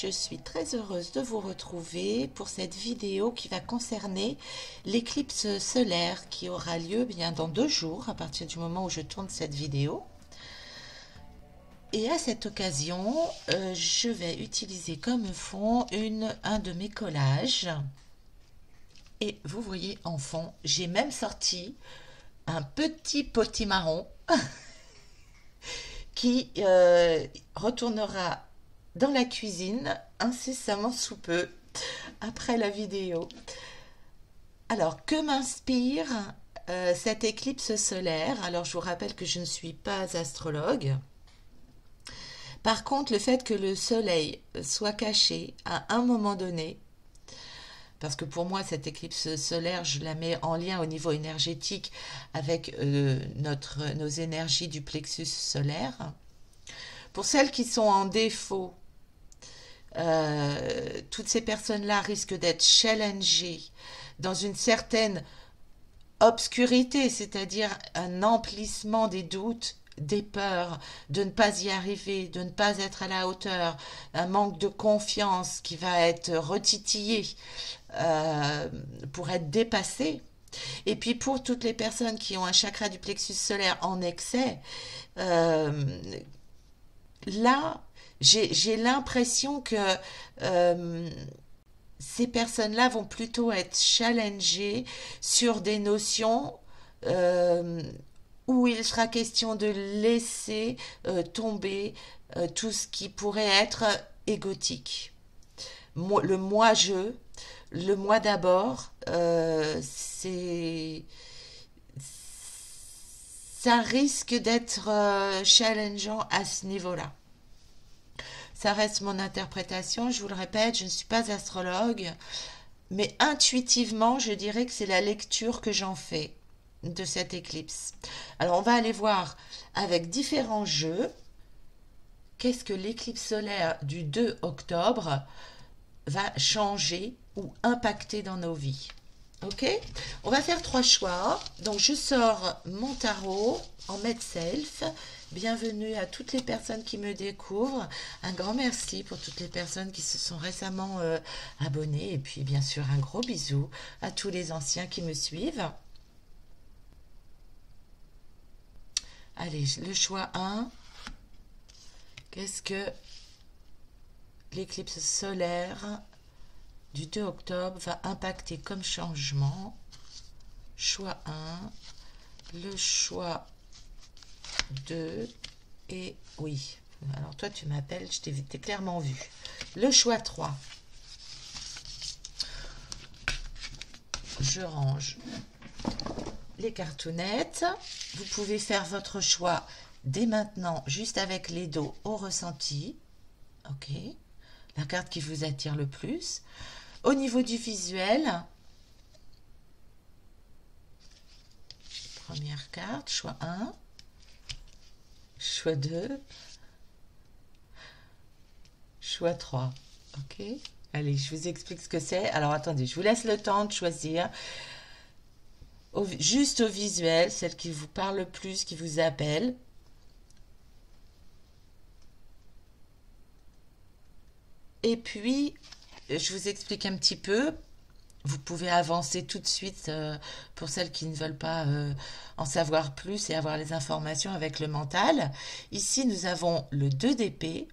Je suis très heureuse de vous retrouver pour cette vidéo qui va concerner l'éclipse solaire qui aura lieu bien dans 2 jours à partir du moment où je tourne cette vidéo. Et à cette occasion, je vais utiliser comme fond un de mes collages. Et vous voyez en fond, j'ai même sorti un petit potimarron qui retournera dans la cuisine incessamment sous peu après la vidéo. Alors, que m'inspire cette éclipse solaire? Alors, je vous rappelle que je ne suis pas astrologue. Par contre, le fait que le soleil soit caché à un moment donné, parce que pour moi, cette éclipse solaire, je la mets en lien au niveau énergétique avec nos énergies du plexus solaire. Pour celles qui sont en défaut, toutes ces personnes-là risquent d'être challengées dans une certaine obscurité, c'est-à-dire un emplissement des doutes, des peurs, de ne pas y arriver, de ne pas être à la hauteur, un manque de confiance qui va être retitillé pour être dépassé. Et puis pour toutes les personnes qui ont un chakra du plexus solaire en excès, là, j'ai l'impression que ces personnes-là vont plutôt être challengées sur des notions où il sera question de laisser tomber tout ce qui pourrait être égotique. Le moi-je, le moi d'abord, ça risque d'être challengeant à ce niveau-là. Ça reste mon interprétation, je vous le répète, je ne suis pas astrologue, mais intuitivement, je dirais que c'est la lecture que j'en fais de cette éclipse. Alors, on va aller voir avec différents jeux qu'est-ce que l'éclipse solaire du 2 octobre va changer ou impacter dans nos vies. Ok? On va faire 3 choix. Donc, je sors mon tarot en Med Self. Bienvenue à toutes les personnes qui me découvrent. Un grand merci pour toutes les personnes qui se sont récemment abonnées. Et puis, bien sûr, un gros bisou à tous les anciens qui me suivent. Allez, le choix 1. Qu'est-ce que l'éclipse solaire du 2 octobre va impacter comme changement? Choix 1. Le choix 2 et oui. Alors toi tu m'appelles, je t'ai clairement vu. Le choix 3. Je range les cartonnettes. Vous pouvez faire votre choix dès maintenant, juste avec les dos au ressenti. Ok. La carte qui vous attire le plus. Au niveau du visuel, première carte, choix 1. Choix 2. Choix 3. Ok. Allez, je vous explique ce que c'est. Alors, attendez, je vous laisse le temps de choisir. Juste au visuel, celle qui vous parle le plus, qui vous appelle. Et puis, je vous explique un petit peu. Vous pouvez avancer tout de suite pour celles qui ne veulent pas en savoir plus et avoir les informations avec le mental. Ici, nous avons le 2 d'épée.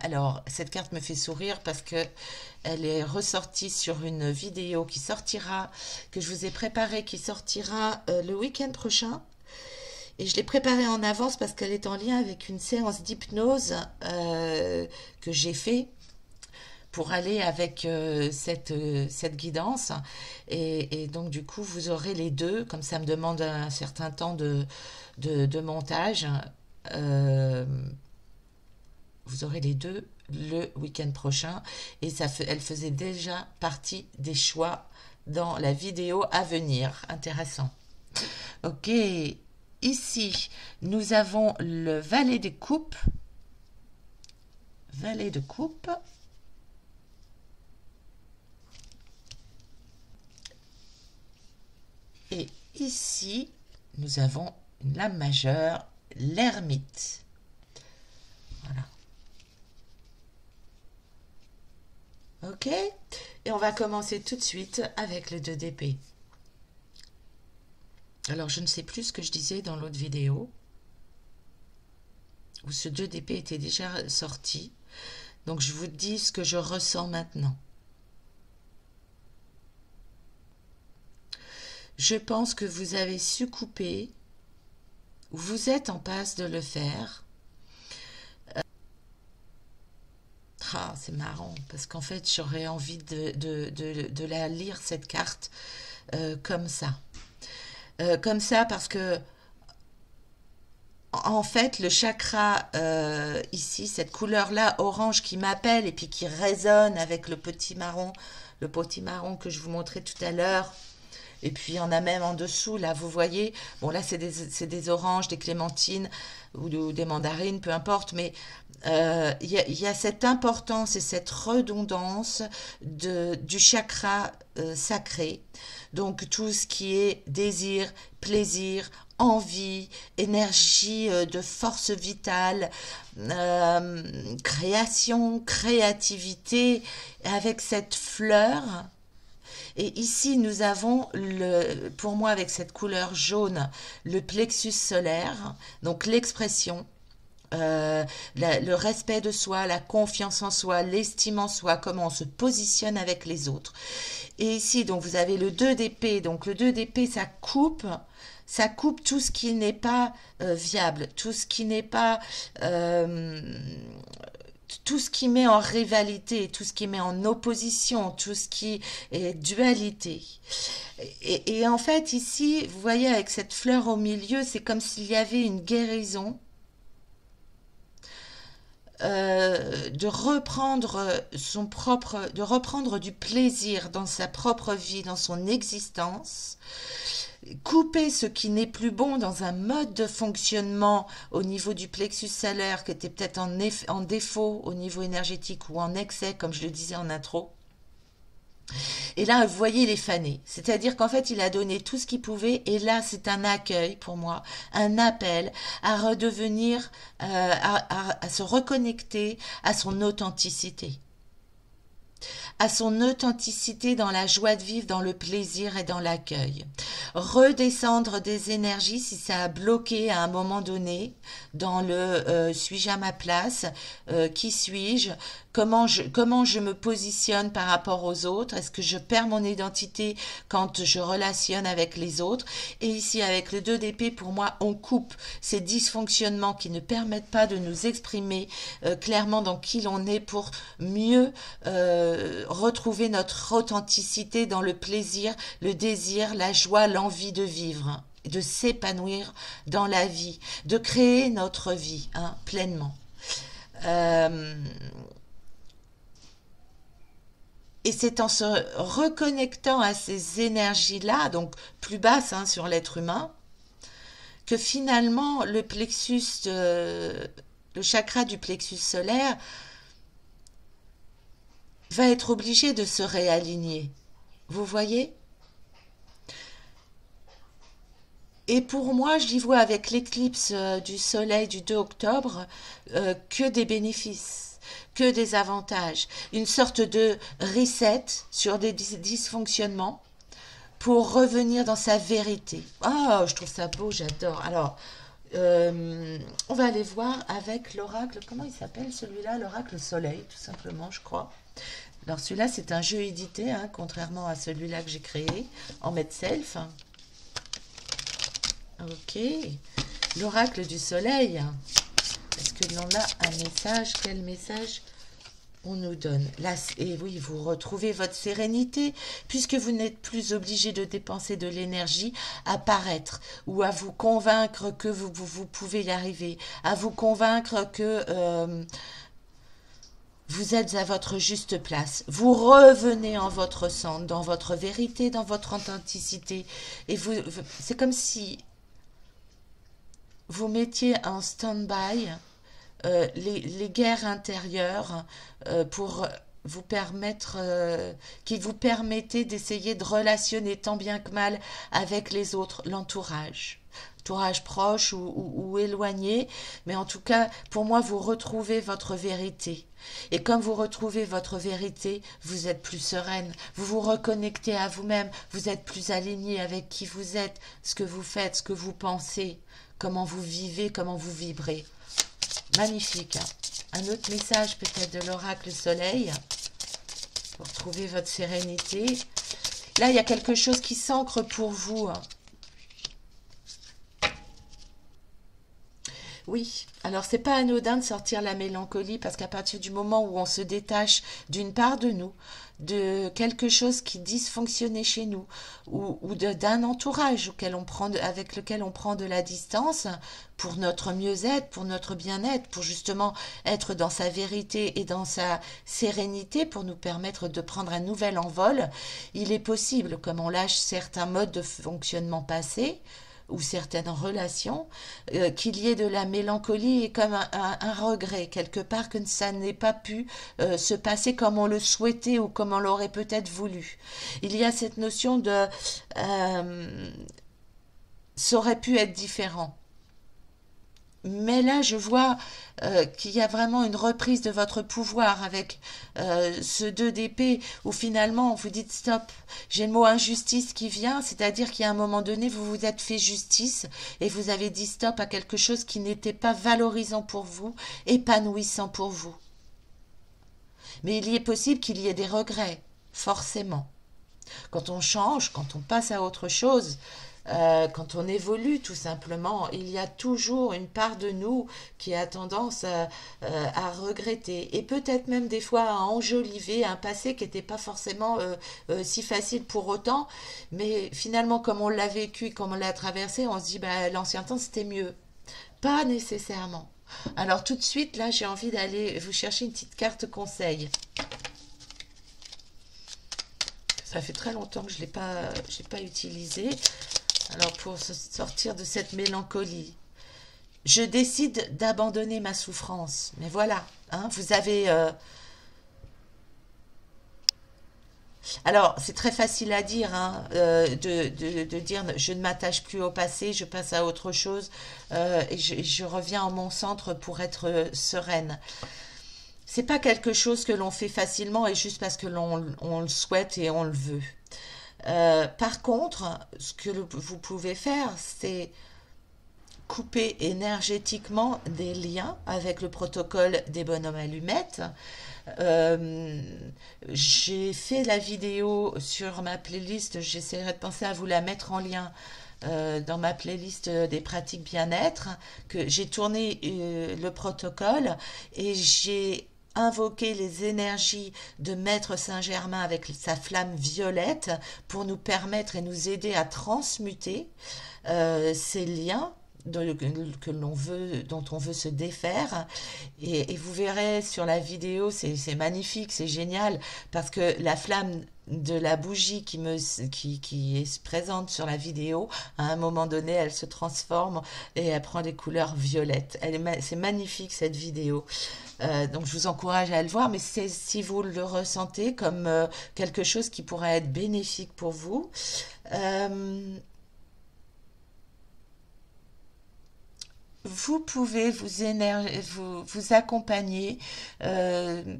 Alors, cette carte me fait sourire parce que elle est ressortie sur une vidéo qui sortira, que je vous ai préparée, qui sortira le week-end prochain. Et je l'ai préparée en avance parce qu'elle est en lien avec une séance d'hypnose que j'ai fait pour aller avec cette guidance. Et donc, du coup, vous aurez les deux. Comme ça me demande un certain temps de montage. Vous aurez les deux le week-end prochain. Et elle faisait déjà partie des choix dans la vidéo à venir. Intéressant. Ok. Ici, nous avons le valet de coupe. Valet de coupe. Et ici, nous avons une lame majeure, l'ermite. Voilà. Ok? Et on va commencer tout de suite avec le 2 d'épée. Alors, je ne sais plus ce que je disais dans l'autre vidéo, où ce 2 d'épée était déjà sorti. Donc, je vous dis ce que je ressens maintenant. Je pense que vous avez su couper, ou vous êtes en passe de le faire. Ah, c'est marrant, parce qu'en fait, j'aurais envie de la lire, cette carte, comme ça. Comme ça, parce que en fait, le chakra ici, cette couleur-là, orange, qui m'appelle et puis qui résonne avec le petit marron que je vous montrais tout à l'heure. Et puis il y en a même en dessous, là, vous voyez. Bon, là, c'est des oranges, des clémentines ou des mandarines, peu importe. Mais il y a cette importance et cette redondance du chakra sacré. Donc tout ce qui est désir, plaisir, envie, énergie de force vitale, création, créativité, avec cette fleur. Et ici, nous avons, pour moi, avec cette couleur jaune, le plexus solaire, donc l'expression, le respect de soi, la confiance en soi, l'estime en soi, comment on se positionne avec les autres. Et ici, donc, vous avez le 2 d'épée. Donc, le 2 d'épée, ça coupe tout ce qui n'est pas viable, tout ce qui n'est pas tout ce qui met en rivalité, tout ce qui met en opposition, tout ce qui est dualité. Et en fait, ici, vous voyez, avec cette fleur au milieu, c'est comme s'il y avait une guérison de reprendre du plaisir dans sa propre vie, dans son existence, couper ce qui n'est plus bon dans un mode de fonctionnement au niveau du plexus solaire qui était peut-être en défaut au niveau énergétique ou en excès, comme je le disais en intro. Et là, vous voyez, il est fané. C'est-à-dire qu'en fait, il a donné tout ce qu'il pouvait. Et là, c'est un accueil pour moi, un appel à redevenir, à se reconnecter à son authenticité. À son authenticité dans la joie de vivre, dans le plaisir et dans l'accueil. Redescendre des énergies si ça a bloqué à un moment donné dans le suis-je à ma place, qui suis-je, comment je me positionne par rapport aux autres, est-ce que je perds mon identité quand je relationne avec les autres. Et ici avec le 2 d'épée, pour moi, on coupe ces dysfonctionnements qui ne permettent pas de nous exprimer clairement dans qui l'on est pour mieux retrouver notre authenticité dans le plaisir, le désir, la joie, l'envie de vivre, de s'épanouir dans la vie, de créer notre vie pleinement. Euh, et c'est en se reconnectant à ces énergies-là, donc plus basses sur l'être humain, que finalement le chakra du plexus solaire va être obligé de se réaligner. Vous voyez? Et pour moi, j'y vois avec l'éclipse du soleil du 2 octobre que des bénéfices, que des avantages, une sorte de reset sur des dysfonctionnements pour revenir dans sa vérité. Oh, je trouve ça beau, j'adore. Alors, on va aller voir avec l'oracle, comment il s'appelle celui-là? L'oracle soleil, tout simplement, je crois. Alors celui-là, c'est un jeu édité, contrairement à celui-là que j'ai créé en mode self. Ok, l'oracle du soleil. Est-ce que l'on a un message? Quel message on nous donne là? Et oui, vous retrouvez votre sérénité, puisque vous n'êtes plus obligé de dépenser de l'énergie à paraître, ou à vous convaincre que vous pouvez y arriver, à vous convaincre que vous êtes à votre juste place. Vous revenez en votre centre, dans votre vérité, dans votre authenticité. Et c'est comme si vous mettiez en stand-by les guerres intérieures pour vous permettre, qui vous permettaient d'essayer de relationner tant bien que mal avec les autres, l'entourage. entourage proche ou éloigné, mais en tout cas, pour moi, vous retrouvez votre vérité. Et comme vous retrouvez votre vérité, vous êtes plus sereine, vous vous reconnectez à vous-même, vous êtes plus aligné avec qui vous êtes, ce que vous faites, ce que vous pensez, comment vous vivez, comment vous vibrez. Magnifique, hein. Un autre message peut-être de l'oracle soleil pour trouver votre sérénité. Là, il y a quelque chose qui s'ancre pour vous, hein. Oui, alors c'est pas anodin de sortir la mélancolie parce qu'à partir du moment où on se détache d'une part de nous, de quelque chose qui dysfonctionnait chez nous ou d'un entourage avec lequel on prend de la distance pour notre mieux-être, pour notre bien-être, pour justement être dans sa vérité et dans sa sérénité pour nous permettre de prendre un nouvel envol, il est possible, comme on lâche certains modes de fonctionnement passés, ou certaines relations, qu'il y ait de la mélancolie et comme un regret quelque part que ça n'ait pas pu se passer comme on le souhaitait ou comme on l'aurait peut-être voulu. Il y a cette notion de ça aurait pu être différent. Mais là, je vois qu'il y a vraiment une reprise de votre pouvoir avec ce 2 d'épée où finalement vous dites stop. J'ai le mot injustice qui vient, c'est-à-dire qu'à un moment donné, vous vous êtes fait justice et vous avez dit stop à quelque chose qui n'était pas valorisant pour vous, épanouissant pour vous. Mais il y est possible qu'il y ait des regrets, forcément. Quand on change, quand on passe à autre chose, quand on évolue tout simplement, il y a toujours une part de nous qui a tendance à regretter et peut-être même des fois à enjoliver un passé qui n'était pas forcément si facile pour autant, mais finalement comme on l'a vécu, comme on l'a traversé, on se dit bah, l'ancien temps c'était mieux. Pas nécessairement. Alors tout de suite, là j'ai envie d'aller vous chercher une petite carte conseil. Ça fait très longtemps que je l'ai pas utilisé. Alors pour sortir de cette mélancolie, je décide d'abandonner ma souffrance. Mais voilà, hein, vous avez... Alors c'est très facile à dire, hein, de dire je ne m'attache plus au passé, je passe à autre chose et je reviens en mon centre pour être sereine. C'est pas quelque chose que l'on fait facilement et juste parce que on le souhaite et on le veut. Par contre, ce que vous pouvez faire, c'est couper énergétiquement des liens avec le protocole des bonhommes allumettes. Euh, j'ai fait la vidéo sur ma playlist, j'essaierai de penser à vous la mettre en lien dans ma playlist des pratiques bien-être, que j'ai tourné le protocole et j'ai invoqué les énergies de Maître Saint-Germain avec sa flamme violette pour nous permettre et nous aider à transmuter ces liens que l'on veut, dont on veut se défaire et vous verrez sur la vidéo, c'est magnifique, c'est génial parce que la flamme de la bougie qui est présente sur la vidéo, à un moment donné elle se transforme et elle prend des couleurs violettes. C'est magnifique cette vidéo. Donc je vous encourage à le voir, mais c'est si vous le ressentez comme quelque chose qui pourrait être bénéfique pour vous. Vous pouvez vous accompagner euh,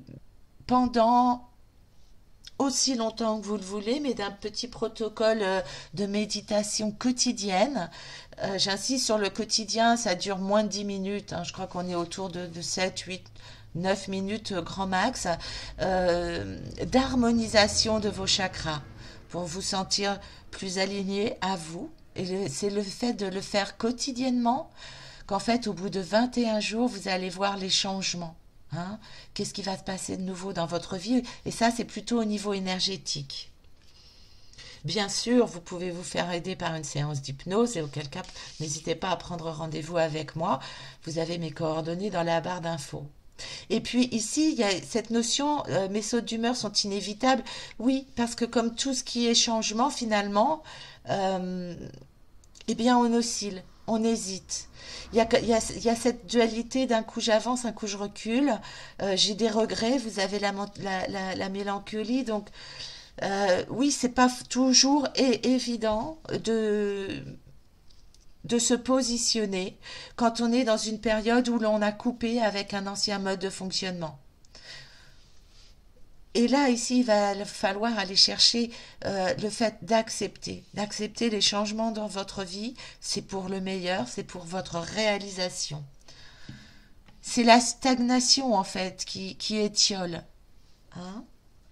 pendant aussi longtemps que vous le voulez, mais d'un petit protocole de méditation quotidienne. J'insiste sur le quotidien, ça dure moins de 10 minutes, hein. Je crois qu'on est autour de 7, 8, 9 minutes grand max, d'harmonisation de vos chakras pour vous sentir plus aligné à vous. Et c'est le fait de le faire quotidiennement qu'en fait, au bout de 21 jours, vous allez voir les changements. Hein. Qu'est-ce qui va se passer de nouveau dans votre vie? Et ça, c'est plutôt au niveau énergétique. Bien sûr, vous pouvez vous faire aider par une séance d'hypnose et auquel cas, n'hésitez pas à prendre rendez-vous avec moi. Vous avez mes coordonnées dans la barre d'infos. Et puis ici, il y a cette notion, mes sautes d'humeur sont inévitables. Oui, parce que comme tout ce qui est changement, finalement, euh, eh bien, on oscille, on hésite. Il y a cette dualité d'un coup j'avance, un coup je recule. J'ai des regrets, vous avez la mélancolie. Donc, oui, c'est pas toujours évident de se positionner quand on est dans une période où l'on a coupé avec un ancien mode de fonctionnement. Et là, ici, il va falloir aller chercher le fait d'accepter les changements dans votre vie. C'est pour le meilleur, c'est pour votre réalisation. C'est la stagnation, en fait, qui étiole. Hein?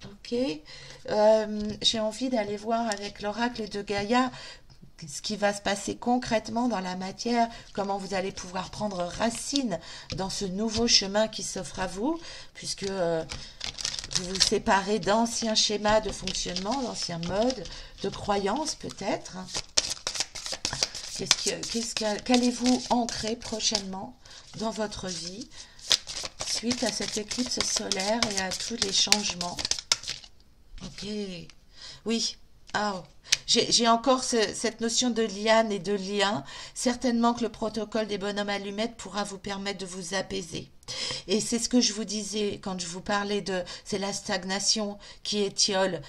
Ok. J'ai envie d'aller voir avec l'oracle de Gaïa ce qui va se passer concrètement dans la matière, comment vous allez pouvoir prendre racine dans ce nouveau chemin qui s'offre à vous, puisque vous vous séparez d'anciens schémas de fonctionnement, d'anciens modes, de croyances peut-être. Qu'allez-vous ancrer prochainement dans votre vie suite à cette éclipse solaire et à tous les changements? Ok. Oui. Ah, j'ai encore cette notion de liane et de lien. Certainement que le protocole des bonhommes allumettes pourra vous permettre de vous apaiser. Et c'est ce que je vous disais quand je vous parlais de c'est la stagnation qui étiole,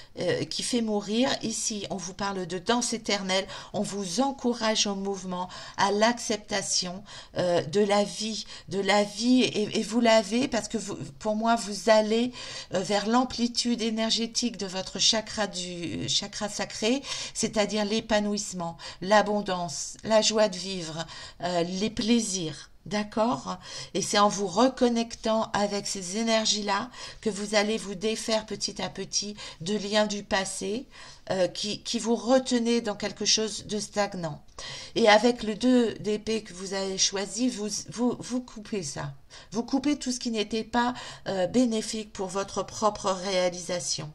qui fait mourir. Ici, on vous parle de danse éternelle. On vous encourage au mouvement, à l'acceptation de la vie, et vous l'avez parce que vous, pour moi, vous allez vers l'amplitude énergétique de votre chakra du chakra sacré, c'est-à-dire l'épanouissement, l'abondance, la joie de vivre, les plaisirs. D'accord? Et c'est en vous reconnectant avec ces énergies-là que vous allez vous défaire petit à petit de liens du passé qui vous retenaient dans quelque chose de stagnant. Et avec le 2 d'épée que vous avez choisi, vous coupez ça. Vous coupez tout ce qui n'était pas bénéfique pour votre propre réalisation.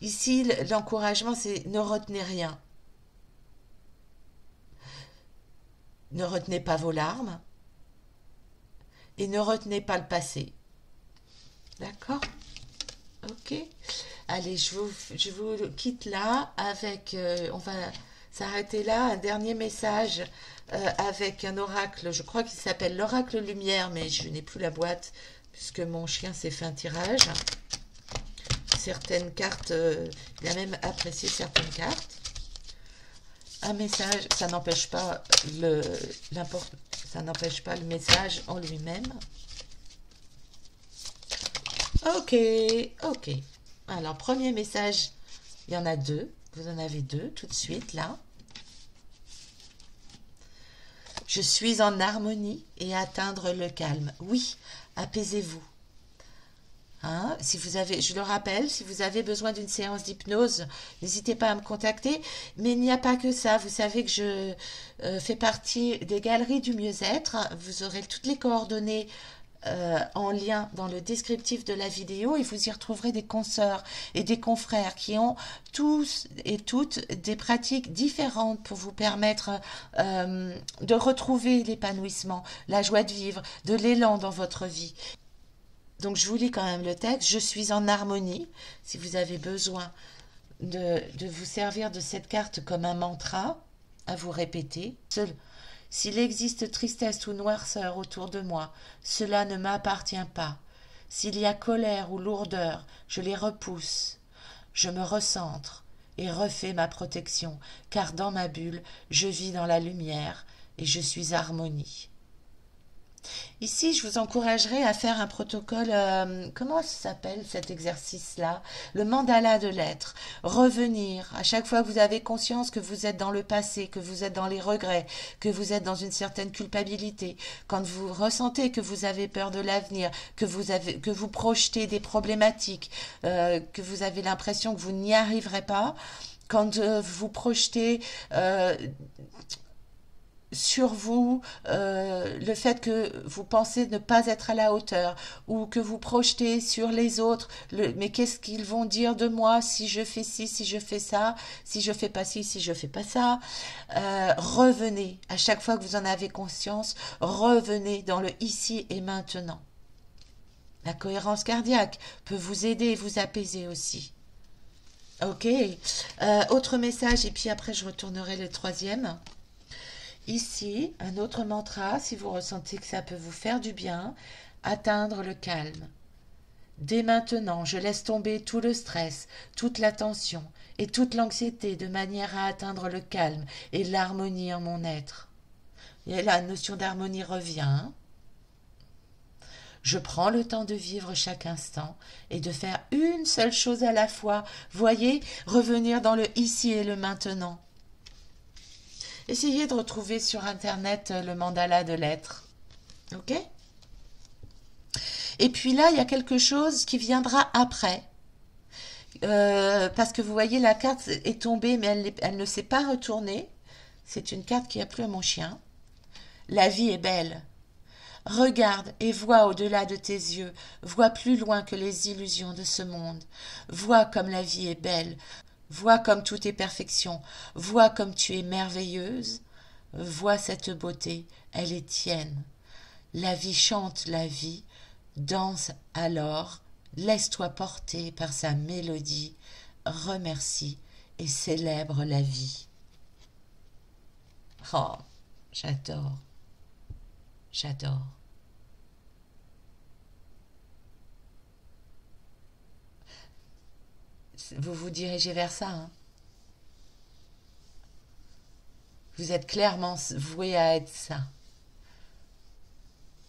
Ici, l'encouragement, c'est ne retenez rien. Ne retenez pas vos larmes et ne retenez pas le passé. D'accord? Ok. Allez, je vous quitte là avec... on va s'arrêter là. Un dernier message avec un oracle. Je crois qu'il s'appelle l'oracle lumière, mais je n'ai plus la boîte puisque mon chien s'est fait un tirage. Certaines cartes... il a même apprécié certaines cartes. Un message, ça n'empêche pas ça n'empêche pas le message en lui-même. Ok, ok. Alors, premier message, il y en a deux. Vous en avez deux tout de suite, là. Je suis en harmonie et atteindre le calme. Oui, apaisez-vous. Hein, si vous avez, je le rappelle, si vous avez besoin d'une séance d'hypnose, n'hésitez pas à me contacter. Mais il n'y a pas que ça. Vous savez que je fais partie des galeries du mieux-être. Vous aurez toutes les coordonnées en lien dans le descriptif de la vidéo et vous y retrouverez des consoeurs et des confrères qui ont tous et toutes des pratiques différentes pour vous permettre de retrouver l'épanouissement, la joie de vivre, de l'élan dans votre vie. Donc je vous lis quand même le texte. Je suis en harmonie. Si vous avez besoin de vous servir de cette carte comme un mantra, à vous répéter. S'il existe tristesse ou noirceur autour de moi, cela ne m'appartient pas. S'il y a colère ou lourdeur, je les repousse. Je me recentre et refais ma protection, car dans ma bulle, je vis dans la lumière et je suis harmonie. Ici, je vous encouragerai à faire un protocole, comment ça s'appelle cet exercice-là? Le mandala de l'être. Revenir à chaque fois que vous avez conscience que vous êtes dans le passé, que vous êtes dans les regrets, que vous êtes dans une certaine culpabilité, quand vous ressentez que vous avez peur de l'avenir, que vous projetez des problématiques, que vous avez l'impression que vous n'y arriverez pas, quand vous projetez sur vous le fait que vous pensez ne pas être à la hauteur ou que vous projetez sur les autres mais qu'est-ce qu'ils vont dire de moi si je fais ci, si je fais ça, si je fais pas ci, si je fais pas ça, revenez à chaque fois que vous en avez conscience, revenez dans le ici et maintenant. La cohérence cardiaque peut vous aider et vous apaiser aussi. Ok, autre message et puis après je retournerai le troisième. Ici, un autre mantra, si vous ressentez que ça peut vous faire du bien, atteindre le calme. Dès maintenant, je laisse tomber tout le stress, toute la tension et toute l'anxiété de manière à atteindre le calme et l'harmonie en mon être. Et la notion d'harmonie revient. Hein. Je prends le temps de vivre chaque instant et de faire une seule chose à la fois. Voyez, revenir dans le ici et le maintenant. Essayez de retrouver sur Internet le mandala de l'être. Ok? Et puis là, il y a quelque chose qui viendra après. Parce que vous voyez, la carte est tombée, mais elle ne s'est pas retournée. C'est une carte qui a plu à mon chien. La vie est belle. Regarde et vois au-delà de tes yeux, vois plus loin que les illusions de ce monde. Vois comme la vie est belle, vois comme tout est perfection, vois comme tu es merveilleuse. Vois cette beauté, elle est tienne. La vie chante la vie, danse alors, laisse-toi porter par sa mélodie, remercie et célèbre la vie. Oh, j'adore, j'adore. Vous vous dirigez vers ça, hein. Vous êtes clairement voué à être ça,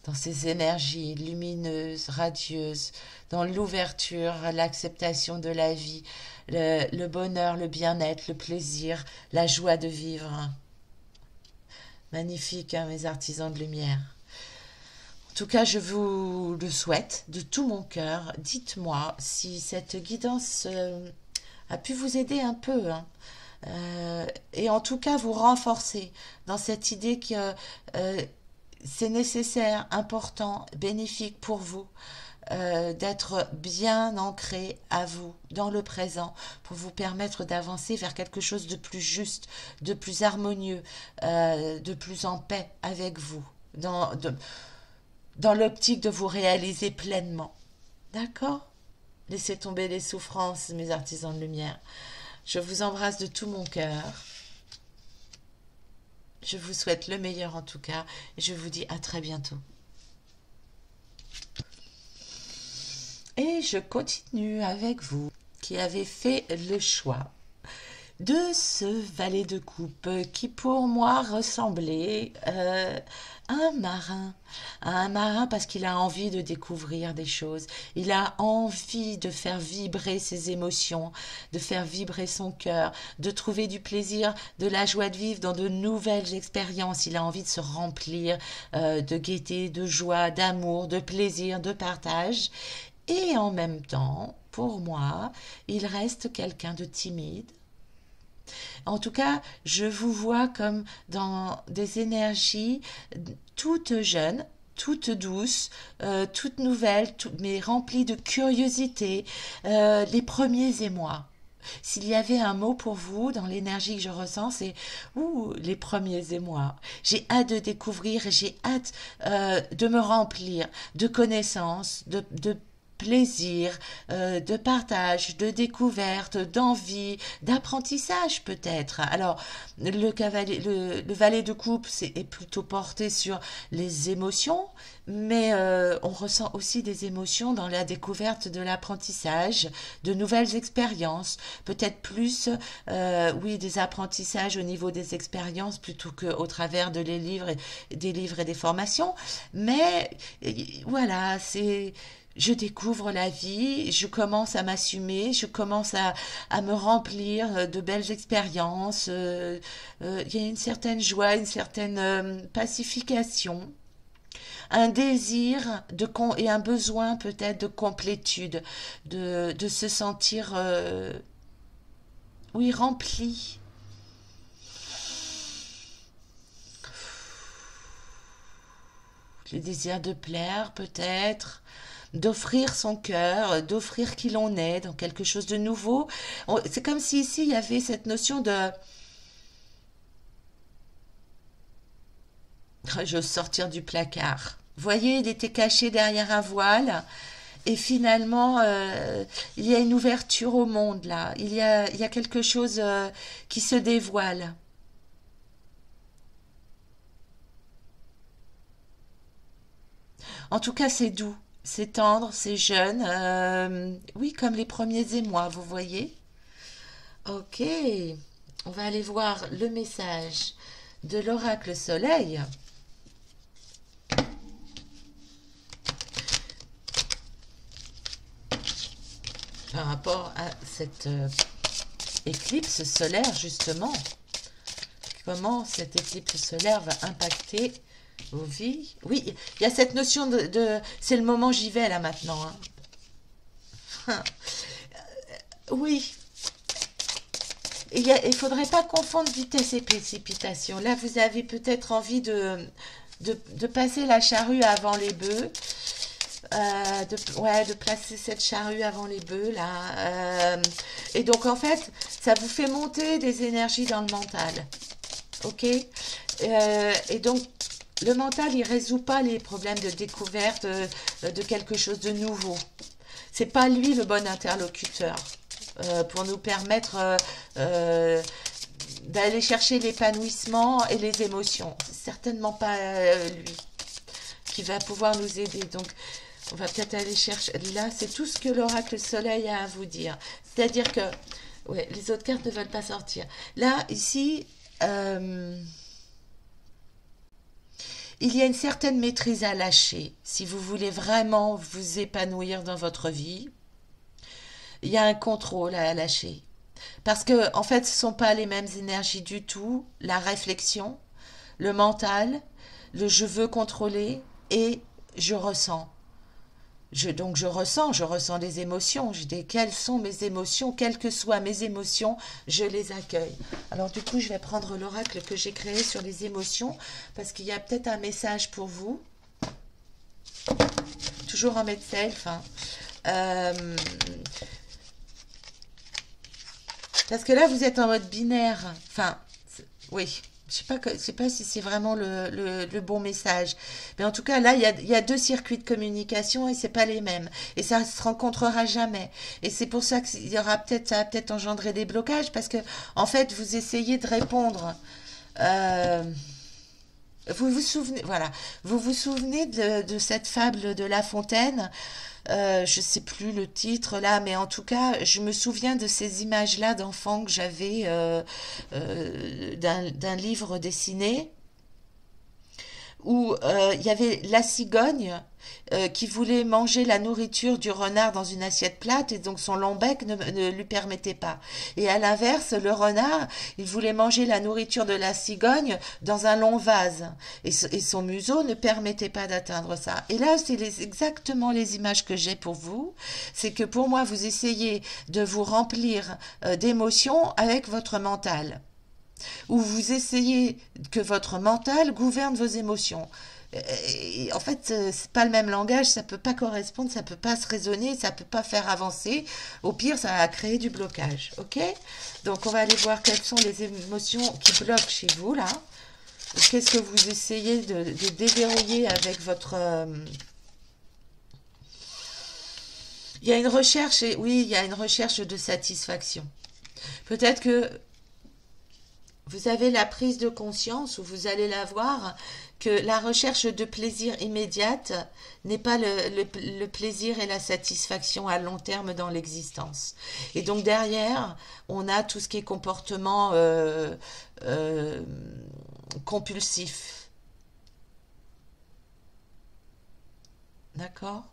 dans ces énergies lumineuses, radieuses, dans l'ouverture, l'acceptation de la vie, le bonheur, le bien-être, le plaisir, la joie de vivre. Magnifique, hein, mes artisans de lumière. En tout cas, je vous le souhaite de tout mon cœur. Dites-moi si cette guidance a pu vous aider un peu, hein. Et en tout cas, vous renforcer dans cette idée que c'est nécessaire, important, bénéfique pour vous d'être bien ancré à vous, dans le présent, pour vous permettre d'avancer vers quelque chose de plus juste, de plus harmonieux, de plus en paix avec vous, dans l'optique de vous réaliser pleinement. D'accord? Laissez tomber les souffrances, mes artisans de lumière. Je vous embrasse de tout mon cœur. Je vous souhaite le meilleur en tout cas. Et je vous dis à très bientôt. Et je continue avec vous qui avez fait le choix de ce valet de coupe qui pour moi ressemblait à un marin. À un marin parce qu'il a envie de découvrir des choses. Il a envie de faire vibrer ses émotions, de faire vibrer son cœur, de trouver du plaisir, de la joie de vivre dans de nouvelles expériences. Il a envie de se remplir de gaieté, de joie, d'amour, de plaisir, de partage. Et en même temps, pour moi, il reste quelqu'un de timide. En tout cas, je vous vois comme dans des énergies toutes jeunes, toutes douces, toutes nouvelles, mais remplies de curiosité, les premiers émois. S'il y avait un mot pour vous dans l'énergie que je ressens, c'est les premiers émois. J'ai hâte de découvrir et j'ai hâte de me remplir de connaissances, de plaisir, de partage, de découverte, d'envie, d'apprentissage peut-être. Alors, le valet de coupe est plutôt porté sur les émotions, mais on ressent aussi des émotions dans la découverte de l'apprentissage, de nouvelles expériences, peut-être plus, oui, des apprentissages au niveau des expériences plutôt qu'au travers des livres et des formations. Mais voilà, je découvre la vie, je commence à m'assumer, je commence à me remplir de belles expériences. Il y a une certaine joie, une certaine pacification, un désir et un besoin peut-être de complétude, de se sentir, oui, rempli. Le désir de plaire peut-être, d'offrir son cœur, d'offrir qui l'on est dans quelque chose de nouveau. C'est comme si ici il y avait cette notion de j'ose sortir du placard. Vous voyez, il était caché derrière un voile et finalement il y a une ouverture au monde là. Il y a quelque chose qui se dévoile. En tout cas, c'est doux. c'est tendre, c'est jeune. Oui, comme les premiers émois, vous voyez. Ok, on va aller voir le message de l'oracle Soleil par rapport à cette éclipse solaire, justement. Comment cette éclipse solaire va impacter vos vies. Oui, il y a cette notion c'est le moment j'y vais là maintenant. Hein. Oui, il faudrait pas confondre vitesse et précipitation. Là, vous avez peut-être envie de passer la charrue avant les bœufs. Ouais, de placer cette charrue avant les bœufs, là. Et donc, en fait, ça vous fait monter des énergies dans le mental. Ok. Et donc, le mental, il résout pas les problèmes de découverte de quelque chose de nouveau. C'est pas lui le bon interlocuteur pour nous permettre d'aller chercher l'épanouissement et les émotions. C'est certainement pas lui qui va pouvoir nous aider. Donc, on va peut-être aller chercher. Là, c'est tout ce que l'oracle Soleil a à vous dire. C'est-à-dire que, ouais, les autres cartes ne veulent pas sortir. Là, ici, il y a une certaine maîtrise à lâcher. Si vous voulez vraiment vous épanouir dans votre vie, il y a un contrôle à lâcher. Parce que, en fait, ce ne sont pas les mêmes énergies du tout. La réflexion, le mental, le je veux contrôler et je ressens. Donc je ressens les émotions. Je dis quelles sont mes émotions, quelles que soient mes émotions, je les accueille. Alors du coup, je vais prendre l'oracle que j'ai créé sur les émotions parce qu'il y a peut-être un message pour vous. Toujours en mid-self. Hein. Parce que là, vous êtes en mode binaire. Enfin, oui. Je sais pas si c'est vraiment le bon message. Mais en tout cas, là, il y a deux circuits de communication et c'est pas les mêmes. Et ça se rencontrera jamais. Et c'est pour ça qu'il y aura peut-être, ça va peut-être engendrer des blocages parce que, en fait, vous essayez de répondre. Euh, vous vous souvenez, voilà, vous vous souvenez de cette fable de La Fontaine. Je sais plus le titre là, mais en tout cas, je me souviens de ces images-là d'enfants que j'avais d'un livre dessiné où il y avait la cigogne qui voulait manger la nourriture du renard dans une assiette plate et donc son long bec ne lui permettait pas. Et à l'inverse, le renard, il voulait manger la nourriture de la cigogne dans un long vase et son museau ne permettait pas d'atteindre ça. Et là, c'est exactement les images que j'ai pour vous. C'est que pour moi, vous essayez de vous remplir d'émotions avec votre mental où vous essayez que votre mental gouverne vos émotions. Et en fait, c'est pas le même langage, ça peut pas correspondre, ça peut pas se raisonner, ça peut pas faire avancer. Au pire, ça va créer du blocage, ok? Donc, on va aller voir quelles sont les émotions qui bloquent chez vous là. Qu'est-ce que vous essayez de déverrouiller avec votre il y a une recherche, et oui, il y a une recherche de satisfaction. Peut-être que vous avez la prise de conscience, ou vous allez la voir, que la recherche de plaisir immédiate n'est pas le plaisir et la satisfaction à long terme dans l'existence. Et donc derrière, on a tout ce qui est comportement euh, compulsif. D'accord?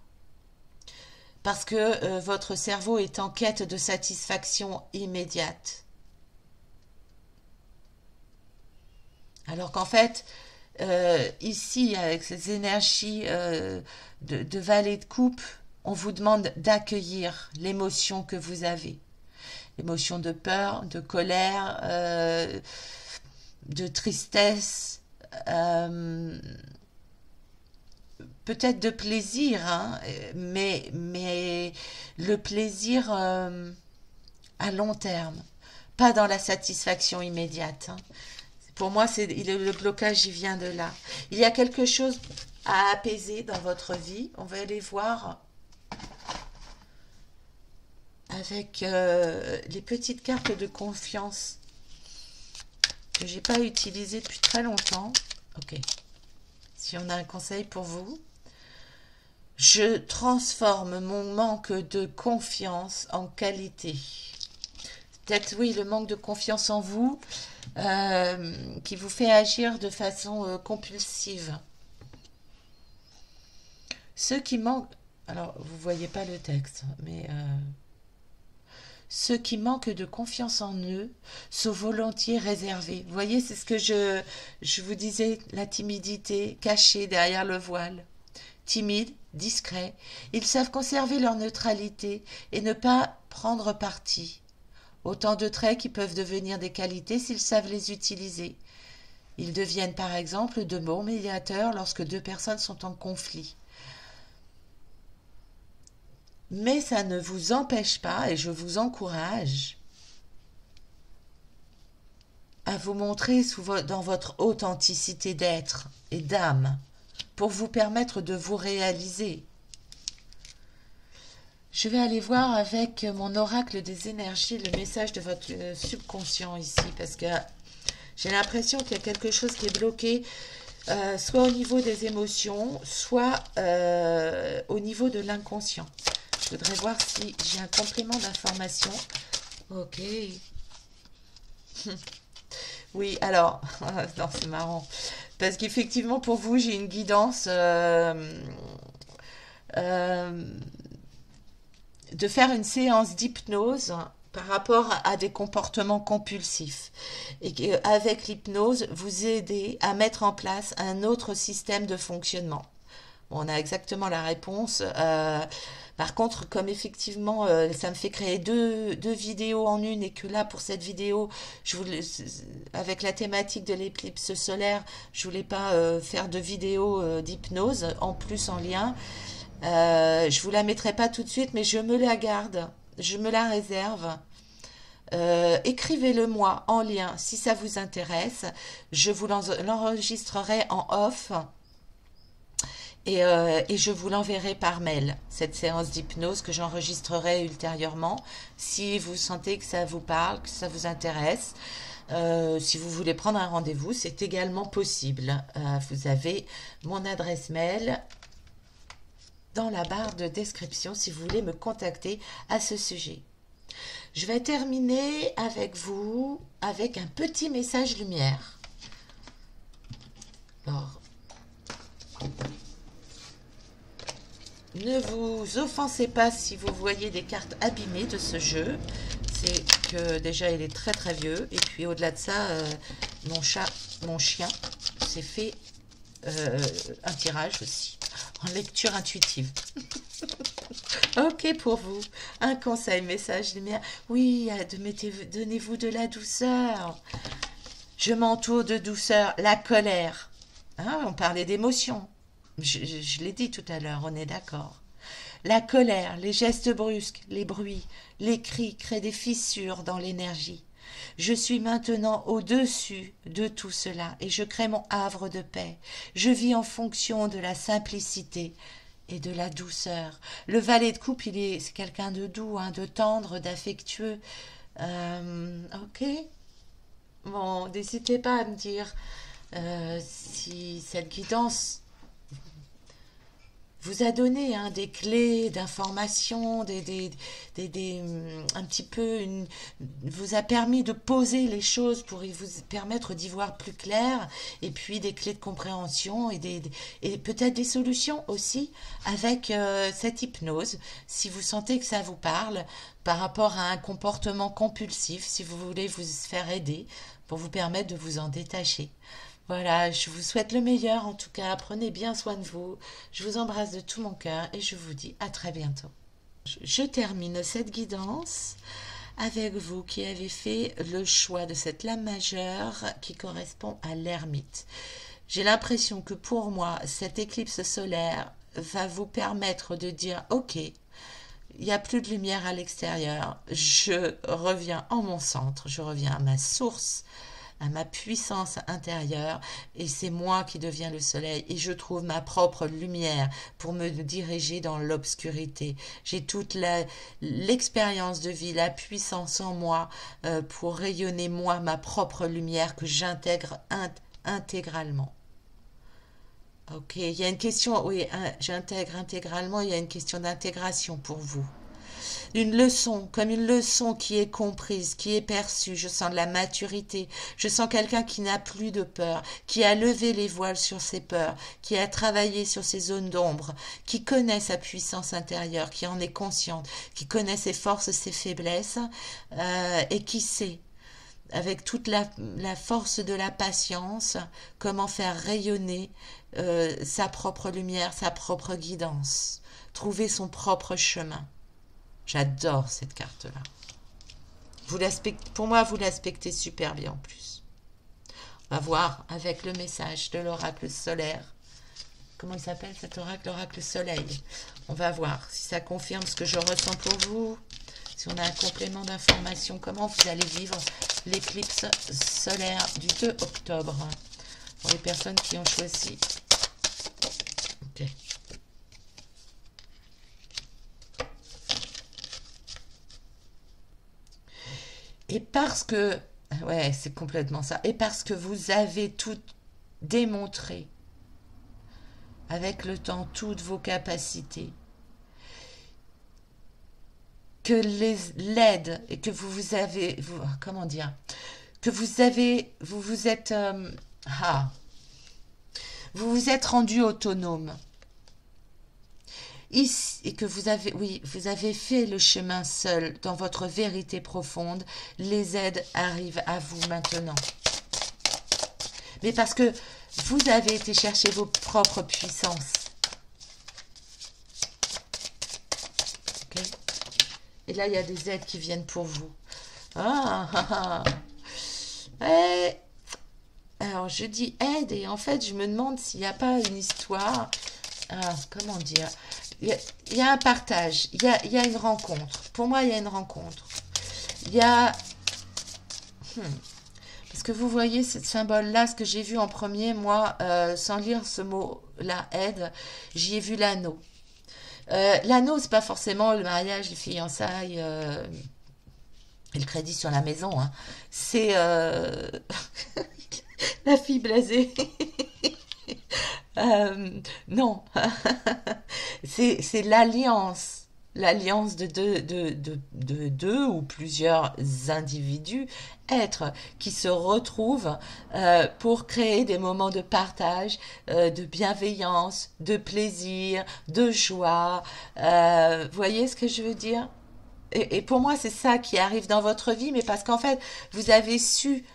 Parce que votre cerveau est en quête de satisfaction immédiate. Alors qu'en fait, ici, avec ces énergies de vallée de coupe, on vous demande d'accueillir l'émotion que vous avez. L'émotion de peur, de colère, de tristesse, peut-être de plaisir, hein, mais le plaisir à long terme, pas dans la satisfaction immédiate. Hein. Pour moi, le blocage, il vient de là. Il y a quelque chose à apaiser dans votre vie. On va aller voir avec les petites cartes de confiance que j'ai pas utilisées depuis très longtemps. Ok. Si on a un conseil pour vous, Je transforme mon manque de confiance en qualité. Peut-être, oui, le manque de confiance en vous qui vous fait agir de façon compulsive. Ceux qui manquent... Alors, vous voyez pas le texte, mais ceux qui manquent de confiance en eux sont volontiers réservés. Vous voyez, c'est ce que je vous disais, la timidité cachée derrière le voile. Timides, discrets, ils savent conserver leur neutralité et ne pas prendre parti. Autant de traits qui peuvent devenir des qualités s'ils savent les utiliser. Ils deviennent par exemple de bons médiateurs lorsque deux personnes sont en conflit. Mais ça ne vous empêche pas, et je vous encourage, à vous montrer dans votre authenticité d'être et d'âme, pour vous permettre de vous réaliser. Je vais aller voir avec mon oracle des énergies le message de votre subconscient ici, parce que j'ai l'impression qu'il y a quelque chose qui est bloqué, soit au niveau des émotions, soit au niveau de l'inconscient. Je voudrais voir si j'ai un complément d'information. Ok. Oui, alors, non, c'est marrant. Parce qu'effectivement, pour vous, j'ai une guidance euh, de faire une séance d'hypnose par rapport à des comportements compulsifs. Et avec l'hypnose, vous aider à mettre en place un autre système de fonctionnement. Bon, on a exactement la réponse. Par contre, comme effectivement, ça me fait créer deux vidéos en une et que là, pour cette vidéo, avec la thématique de l'éclipse solaire, je voulais pas faire de vidéo d'hypnose en plus en lien. Je vous la mettrai pas tout de suite, mais je me la garde, je me la réserve. Écrivez-le moi en lien si ça vous intéresse. Je vous l'enregistrerai en off. Et je vous l'enverrai par mail, cette séance d'hypnose que j'enregistrerai ultérieurement. Si vous sentez que ça vous parle, que ça vous intéresse, si vous voulez prendre un rendez-vous, c'est également possible. Vous avez mon adresse mail dans la barre de description si vous voulez me contacter à ce sujet. Je vais terminer avec vous avec un petit message lumière. Alors, ne vous offensez pas si vous voyez des cartes abîmées de ce jeu. C'est que déjà il est très très vieux. Et puis au-delà de ça, mon chien s'est fait un tirage aussi. En lecture intuitive. Ok pour vous. Un conseil, message lumière. Oui, donnez-vous de la douceur. Je m'entoure de douceur. La colère. Hein, on parlait d'émotion. Je l'ai dit tout à l'heure, on est d'accord. La colère, les gestes brusques, les bruits, les cris créent des fissures dans l'énergie. Je suis maintenant au-dessus de tout cela et je crée mon havre de paix. Je vis en fonction de la simplicité et de la douceur. Le valet de coupe, c'est quelqu'un de doux, hein, de tendre, d'affectueux. Ok. Bon, n'hésitez pas à me dire si cette guidance vous a donné hein, des clés d'information, un petit peu, vous a permis de poser les choses pour vous permettre d'y voir plus clair, et puis des clés de compréhension et peut-être des solutions aussi avec cette hypnose, si vous sentez que ça vous parle par rapport à un comportement compulsif, si vous voulez vous faire aider pour vous permettre de vous en détacher. Voilà, je vous souhaite le meilleur en tout cas. Prenez bien soin de vous. Je vous embrasse de tout mon cœur et je vous dis à très bientôt. Je termine cette guidance avec vous qui avez fait le choix de cette lame majeure qui correspond à l'ermite. J'ai l'impression que pour moi, cette éclipse solaire va vous permettre de dire « Ok, il n'y a plus de lumière à l'extérieur. Je reviens en mon centre, je reviens à ma source. » à ma puissance intérieure et c'est moi qui deviens le soleil et je trouve ma propre lumière pour me diriger dans l'obscurité. J'ai toute l'expérience de vie, la puissance en moi pour rayonner moi ma propre lumière que j'intègre intégralement. Ok, il y a une question, oui, j'intègre intégralement, il y a une question d'intégration pour vous. Une leçon, comme une leçon qui est comprise, qui est perçue. Je sens de la maturité. Je sens quelqu'un qui n'a plus de peur, qui a levé les voiles sur ses peurs, qui a travaillé sur ses zones d'ombre, qui connaît sa puissance intérieure, qui en est consciente, qui connaît ses forces, ses faiblesses, et qui sait avec toute la force de la patience, comment faire rayonner sa propre lumière, sa propre guidance, trouver son propre chemin. J'adore cette carte-là. Pour moi, vous l'aspectez super bien en plus. On va voir avec le message de l'oracle solaire. Comment il s'appelle cet oracle? L'oracle soleil. On va voir si ça confirme ce que je ressens pour vous. Si on a un complément d'information, comment vous allez vivre l'éclipse solaire du 2 octobre. Pour les personnes qui ont choisi. Ok. Et parce que, ouais, c'est complètement ça. Et parce que vous avez tout démontré avec le temps, toutes vos capacités, que l'aide et que vous avez, comment dire, que vous vous êtes, ah, vous vous êtes rendu autonome. Ici, et que vous avez, oui, vous avez fait le chemin seul dans votre vérité profonde, les aides arrivent à vous maintenant. Mais parce que vous avez été chercher vos propres puissances. Okay. Et là, il y a des aides qui viennent pour vous. Et, alors, je dis aide et en fait, je me demande s'il n'y a pas une histoire. Comment dire? Il y a un partage, il y a une rencontre. Pour moi, il y a une rencontre. Il y a... Parce que vous voyez ce symbole-là, ce que j'ai vu en premier, moi, sans lire ce mot-là, aide, j'y ai vu l'anneau. L'anneau, c'est pas forcément le mariage, les fiançailles et le crédit sur la maison. Hein. C'est la fille blasée. Non, c'est l'alliance, l'alliance de deux ou plusieurs individus, êtres qui se retrouvent pour créer des moments de partage, de bienveillance, de plaisir, de joie. Voyez ce que je veux dire? Et pour moi, c'est ça qui arrive dans votre vie, mais parce qu'en fait, vous avez su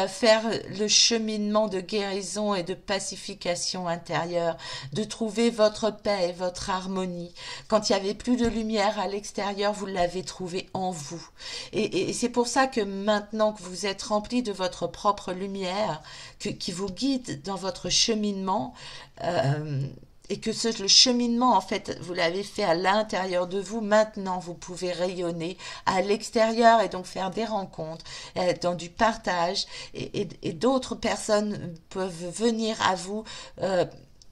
faire le cheminement de guérison et de pacification intérieure, de trouver votre paix et votre harmonie. Quand il n'y avait plus de lumière à l'extérieur, vous l'avez trouvée en vous. Et c'est pour ça que maintenant que vous êtes rempli de votre propre lumière, qui vous guide dans votre cheminement, et que le cheminement, en fait, vous l'avez fait à l'intérieur de vous, maintenant vous pouvez rayonner à l'extérieur et donc faire des rencontres, dans du partage, et d'autres personnes peuvent venir à vous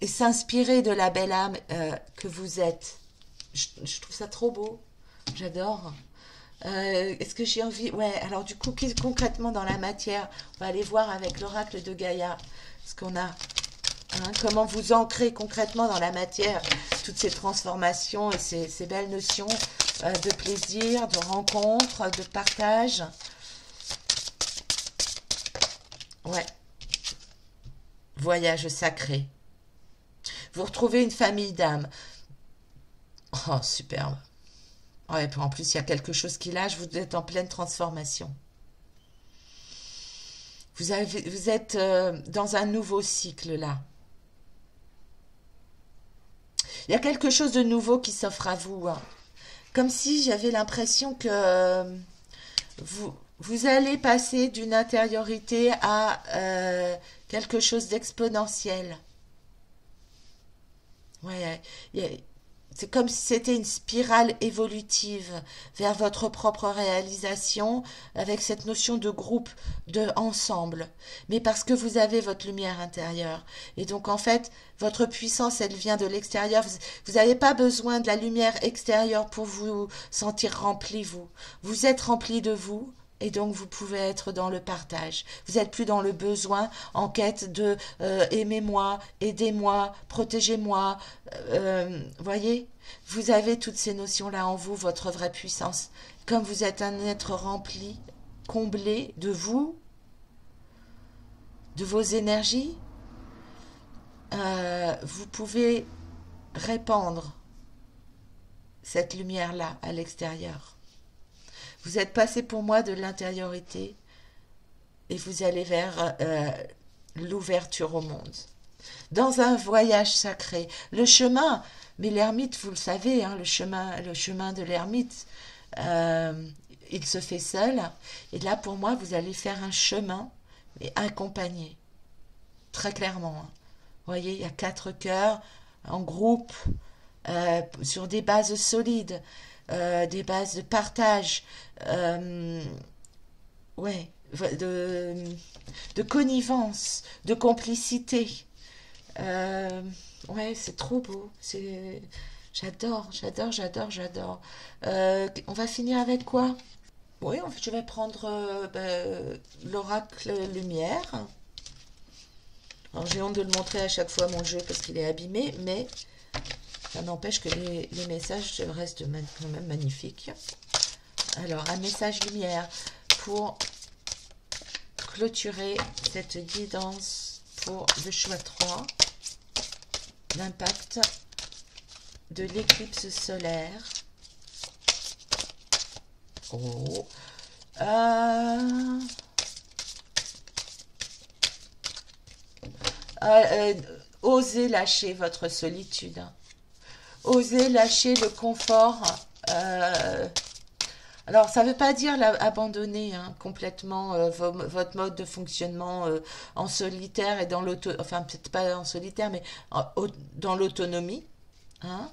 et s'inspirer de la belle âme que vous êtes. Je trouve ça trop beau, j'adore. Est-ce que j'ai envie... Ouais, alors du coup, concrètement dans la matière, on va aller voir avec l'oracle de Gaïa ce qu'on a. Hein, comment vous ancrez concrètement dans la matière toutes ces transformations et ces belles notions de plaisir, de rencontre, de partage. Ouais. Voyage sacré. Vous retrouvez une famille d'âmes. Oh, superbe. Ouais, en plus, il y a quelque chose qui lâche, vous êtes en pleine transformation. Vous êtes dans un nouveau cycle là. Il y a quelque chose de nouveau qui s'offre à vous. Hein. Comme si j'avais l'impression que vous allez passer d'une intériorité à quelque chose d'exponentiel. Ouais, c'est comme si c'était une spirale évolutive vers votre propre réalisation avec cette notion de groupe, de ensemble. Mais parce que vous avez votre lumière intérieure. Et donc en fait, votre puissance, elle vient de l'extérieur. Vous n'avez pas besoin de la lumière extérieure pour vous sentir rempli, vous. Vous êtes rempli de vous. et donc vous pouvez être dans le partage. Vous n'êtes plus dans le besoin, en quête de aimez-moi, aidez-moi, protégez-moi. Voyez, vous avez toutes ces notions-là en vous, votre vraie puissance. Comme vous êtes un être rempli, comblé de vous, de vos énergies, vous pouvez répandre cette lumière-là à l'extérieur. Vous êtes passé pour moi de l'intériorité et vous allez vers l'ouverture au monde. Dans un voyage sacré, le chemin, mais l'ermite, vous le savez, hein, le chemin de l'ermite, il se fait seul. Et là, pour moi, vous allez faire un chemin, mais accompagné, très clairement. Hein. Vous voyez, il y a 4 cœurs en groupe, sur des bases solides, des bases de partage, ouais, de connivence, de complicité. Euh, ouais, c'est trop beau. J'adore, j'adore, j'adore, j'adore. On va finir avec quoi? Oui, je vais prendre l'oracle lumière. Alors j'ai honte de le montrer à chaque fois mon jeu parce qu'il est abîmé, mais ça n'empêche que les messages restent quand même magnifiques. Alors, un message lumière pour clôturer cette guidance pour le choix 3, l'impact de l'éclipse solaire. Oh. Osez lâcher votre solitude. Osez lâcher le confort. Alors, ça ne veut pas dire abandonner hein, complètement votre mode de fonctionnement en solitaire et dans enfin, peut-être pas en solitaire, mais dans l'autonomie. Hein.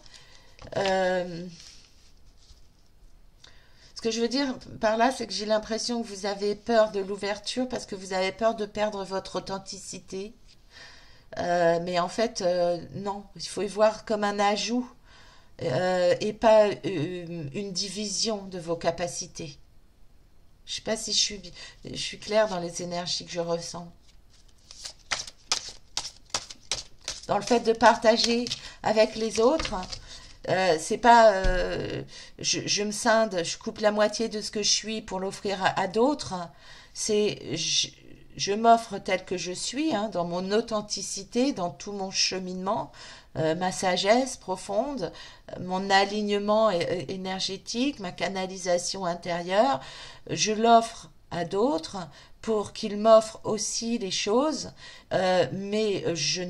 Ce que je veux dire par là, c'est que j'ai l'impression que vous avez peur de l'ouverture parce que vous avez peur de perdre votre authenticité. Mais en fait, non, il faut y voir comme un ajout et pas une division de vos capacités. Je ne sais pas si je suis claire dans les énergies que je ressens. Dans le fait de partager avec les autres, c'est pas je me scinde, je coupe la moitié de ce que je suis pour l'offrir à d'autres. C'est je m'offre tel que je suis, hein, dans mon authenticité, dans tout mon cheminement, ma sagesse profonde, mon alignement énergétique, ma canalisation intérieure. Je l'offre à d'autres pour qu'ils m'offrent aussi les choses, mais je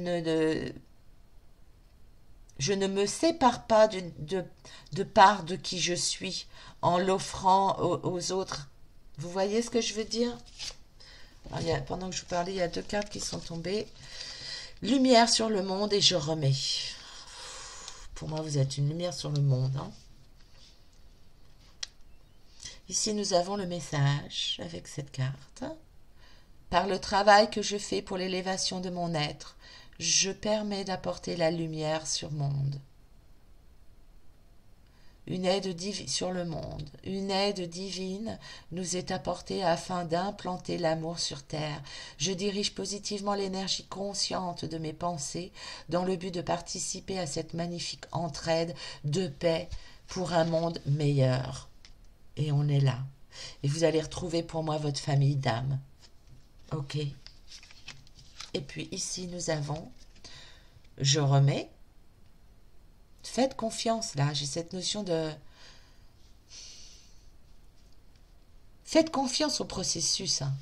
ne me sépare pas de part de qui je suis en l'offrant aux autres. Vous voyez ce que je veux dire? Alors, pendant que je vous parlais, il y a 2 cartes qui sont tombées. Lumière sur le monde et je remets. Pour moi, vous êtes une lumière sur le monde. Hein. Ici, nous avons le message avec cette carte. Par le travail que je fais pour l'élévation de mon être, je permets d'apporter la lumière sur le monde. Une aide sur le monde, une aide divine nous est apportée afin d'implanter l'amour sur terre. Je dirige positivement l'énergie consciente de mes pensées dans le but de participer à cette magnifique entraide de paix pour un monde meilleur. Et on est là. Et vous allez retrouver pour moi votre famille d'âme. Ok. Et puis ici nous avons, je remets. Faites confiance, là, j'ai cette notion de... Faites confiance au processus. Hein.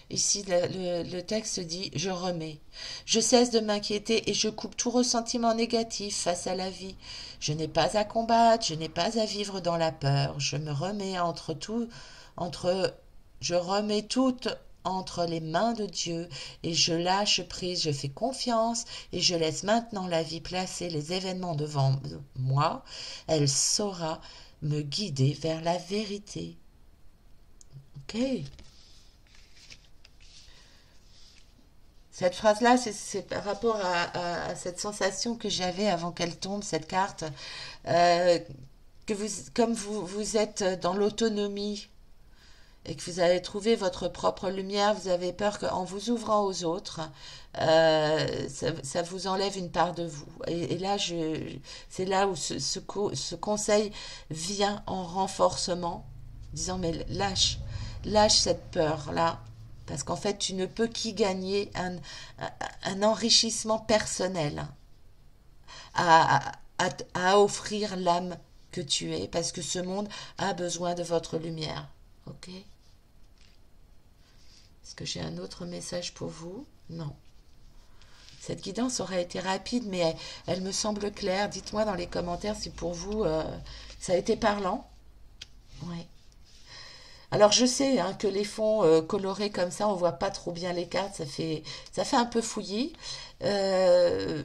Ici, le texte dit « Je remets. Je cesse de m'inquiéter et je coupe tout ressentiment négatif face à la vie. Je n'ai pas à combattre, je n'ai pas à vivre dans la peur. Je me remets je remets tout entre les mains de Dieu et je lâche prise, je fais confiance et je laisse maintenant la vie placer les événements devant moi. Elle saura me guider vers la vérité. » Ok. Cette phrase-là, c'est par rapport à cette sensation que j'avais avant qu'elle tombe, cette carte, que comme vous êtes dans l'autonomie, et que vous avez trouvé votre propre lumière, vous avez peur qu'en vous ouvrant aux autres, ça vous enlève une part de vous. Et là, c'est là où ce conseil vient en renforcement, disant mais lâche cette peur-là, parce qu'en fait, tu ne peux qu'y gagner un enrichissement personnel à, à offrir l'âme que tu es, parce que ce monde a besoin de votre lumière. Ok? Est-ce que j'ai un autre message pour vous? Non. Cette guidance aurait été rapide, mais elle me semble claire. Dites-moi dans les commentaires si pour vous, ça a été parlant. Oui. Alors je sais hein, que les fonds colorés comme ça, on voit pas trop bien les cartes, ça fait un peu fouillis. Euh,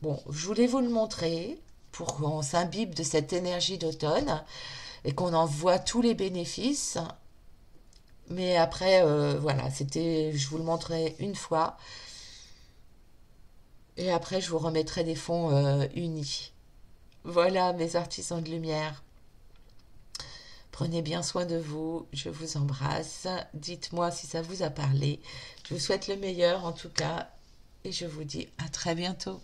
bon, je voulais vous le montrer pour qu'on s'imbibe de cette énergie d'automne et qu'on en voit tous les bénéfices. Mais après, voilà, je vous le montrerai une fois et après je vous remettrai des fonds unis. Voilà mes artisans de lumière. Prenez bien soin de vous, je vous embrasse. Dites-moi si ça vous a parlé. Je vous souhaite le meilleur en tout cas et je vous dis à très bientôt.